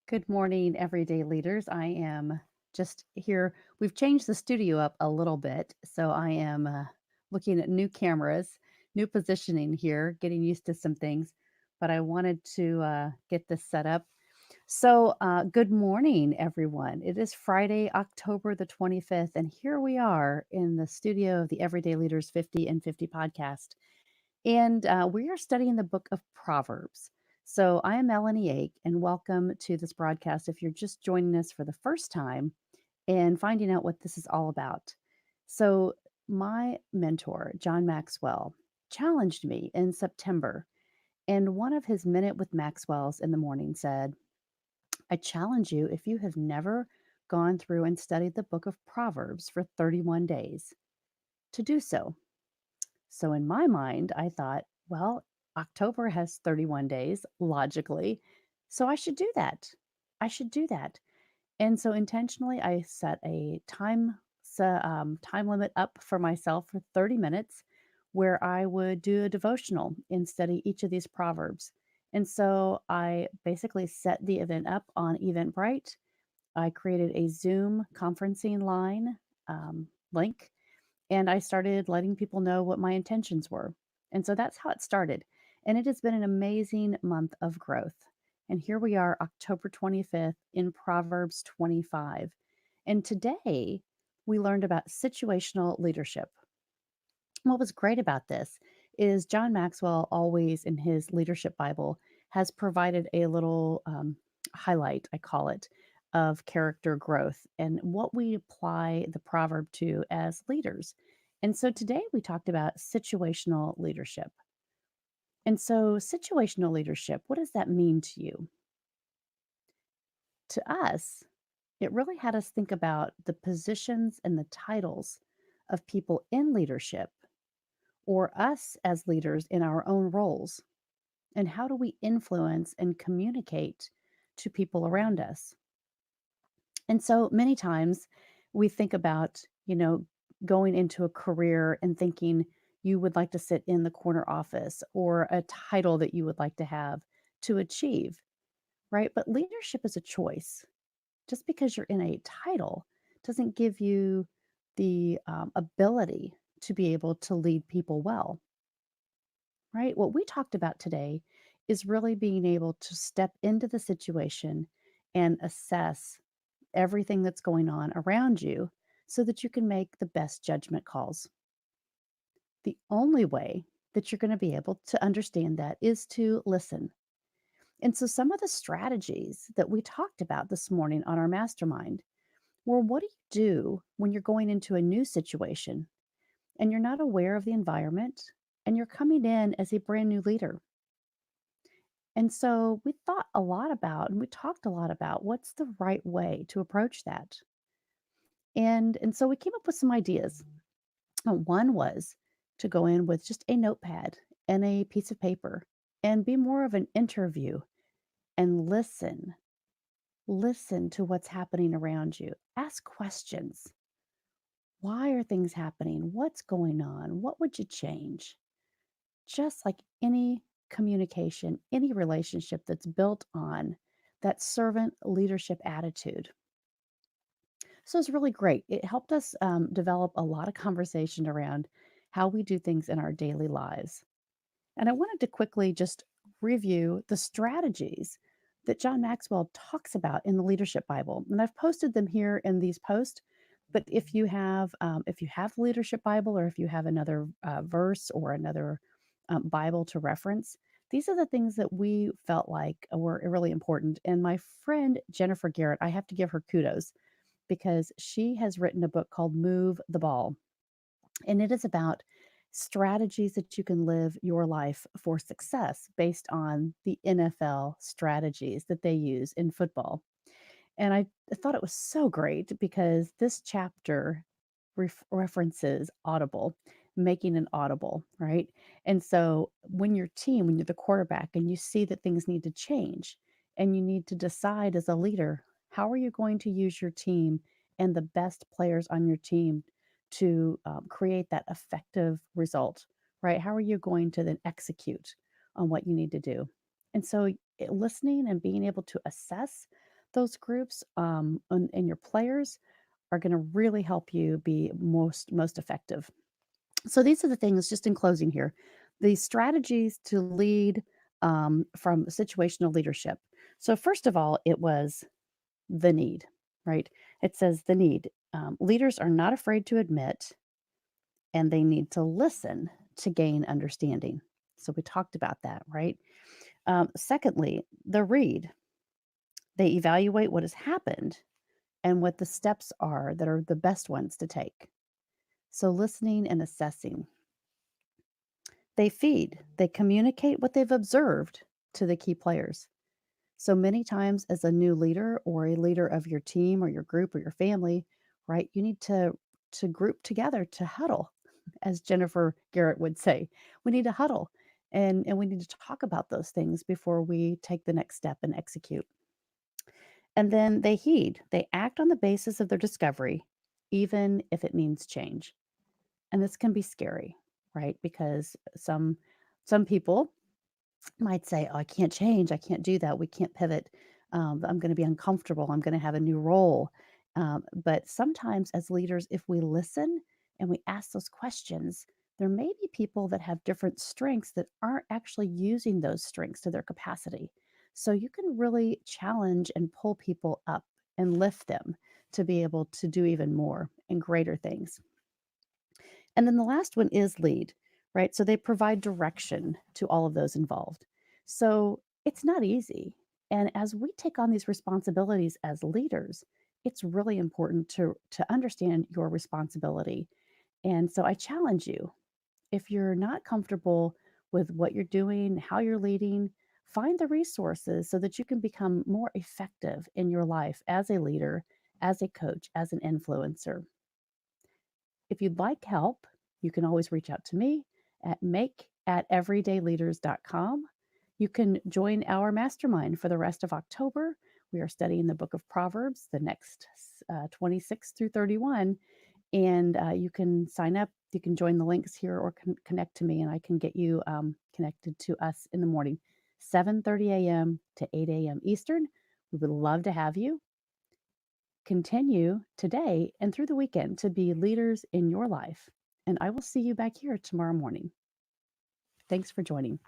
Good morning, everyday leaders. I am just here. We've changed the studio up a little bit. So I am looking at new cameras, new positioning here, getting used to some things. But I wanted to get this set up. So, good morning, everyone. It is Friday, October the 25th, and here we are in the studio of the Everyday Leaders 50 and 50 podcast. And we are studying the book of Proverbs. So I am Melanie Ake, and welcome to this broadcast. If you're just joining us for the first time and finding out what this is all about. So, my mentor, John Maxwell, challenged me in September. And one of his Minute with Maxwell's in the morning said, I challenge you if you have never gone through and studied the book of Proverbs for 31 days to do so. So in my mind, I thought, well, October has 31 days, logically. So I should do that. I should do that. And so intentionally, I set a time limit up for myself for 30 minutes where I would do a devotional and study each of these proverbs. And so I basically set the event up on Eventbrite. I created a Zoom conferencing line link and I started letting people know what my intentions were. And so that's how it started. And it has been an amazing month of growth. And here we are, October 25th in Proverbs 25. And today we learned about situational leadership. What was great about this is John Maxwell always in his leadership Bible has provided a little highlight, I call it, of character growth and what we apply the proverb to as leaders. And so today we talked about situational leadership. And so, situational leadership, what does that mean to you? To us, it really had us think about the positions and the titles of people in leadership or us as leaders in our own roles. And how do we influence and communicate to people around us? And so many times we think about, going into a career and thinking you would like to sit in the corner office or a title that you would like to have to achieve, right? But leadership is a choice. Just because you're in a title doesn't give you the ability to be able to lead people well, right? What we talked about today is really being able to step into the situation and assess everything that's going on around you so that you can make the best judgment calls. The only way that you're going to be able to understand that is to listen. And so, some of the strategies that we talked about this morning on our mastermind were what do you do when you're going into a new situation and you're not aware of the environment and you're coming in as a brand new leader? And so, we thought a lot about and we talked a lot about what's the right way to approach that. And so we came up with some ideas. One was to go in with just a notepad and a piece of paper and be more of an interview and listen. Listen to what's happening around you. Ask questions. Why are things happening? What's going on? What would you change? Just like any communication, any relationship that's built on that servant leadership attitude. So it's really great. It helped us develop a lot of conversation around how we do things in our daily lives. And I wanted to quickly just review the strategies that John Maxwell talks about in the Leadership Bible. And I've posted them here in these posts. But if you have the Leadership Bible, or if you have another verse or another Bible to reference, these are the things that we felt like were really important. And my friend Jennifer Garrett, I have to give her kudos because she has written a book called Move the Ball. And it is about strategies that you can live your life for success based on the NFL strategies that they use in football. And I thought it was so great because this chapter references audible, making an audible, right? And so when you're the quarterback and you see that things need to change and you need to decide as a leader, how are you going to use your team and the best players on your team to create that effective result, right? How are you going to then execute on what you need to do? And so listening and being able to assess those groups, and your players are going to really help you be most effective. So these are the things, just in closing here, the strategies to lead from situational leadership. So first of all, it was the need, right? It says the need. Leaders are not afraid to admit, and they need to listen to gain understanding. So we talked about that, right? Secondly, the read. They evaluate what has happened and what the steps are that are the best ones to take. So listening and assessing. They feed, they communicate what they've observed to the key players. So many times, as a new leader or a leader of your team or your group or your family, right, you need to group together, to huddle, as Jennifer Garrett would say. We need to huddle, and we need to talk about those things before we take the next step and execute. And then they heed, they act on the basis of their discovery, even if it means change. And this can be scary, right? Because some people might say, "Oh, I can't change. I can't do that. We can't pivot. I'm going to be uncomfortable. I'm going to have a new role." But sometimes, as leaders, if we listen and we ask those questions, there may be people that have different strengths that aren't actually using those strengths to their capacity. So you can really challenge and pull people up and lift them to be able to do even more and greater things. And then the last one is lead, right? So they provide direction to all of those involved. So it's not easy. And as we take on these responsibilities as leaders, it's really important to understand your responsibility. And so I challenge you, if you're not comfortable with what you're doing, how you're leading, find the resources so that you can become more effective in your life as a leader, as a coach, as an influencer. If you'd like help, you can always reach out to me at make@everydayleaders.com. You can join our mastermind for the rest of October. We are studying the book of Proverbs, the next 26 through 31, and you can sign up. You can join the links here or connect to me, and I can get you connected to us in the morning, 7:30 a.m. to 8 a.m. Eastern. We would love to have you. Continue today and through the weekend to be leaders in your life. And I will see you back here tomorrow morning. Thanks for joining.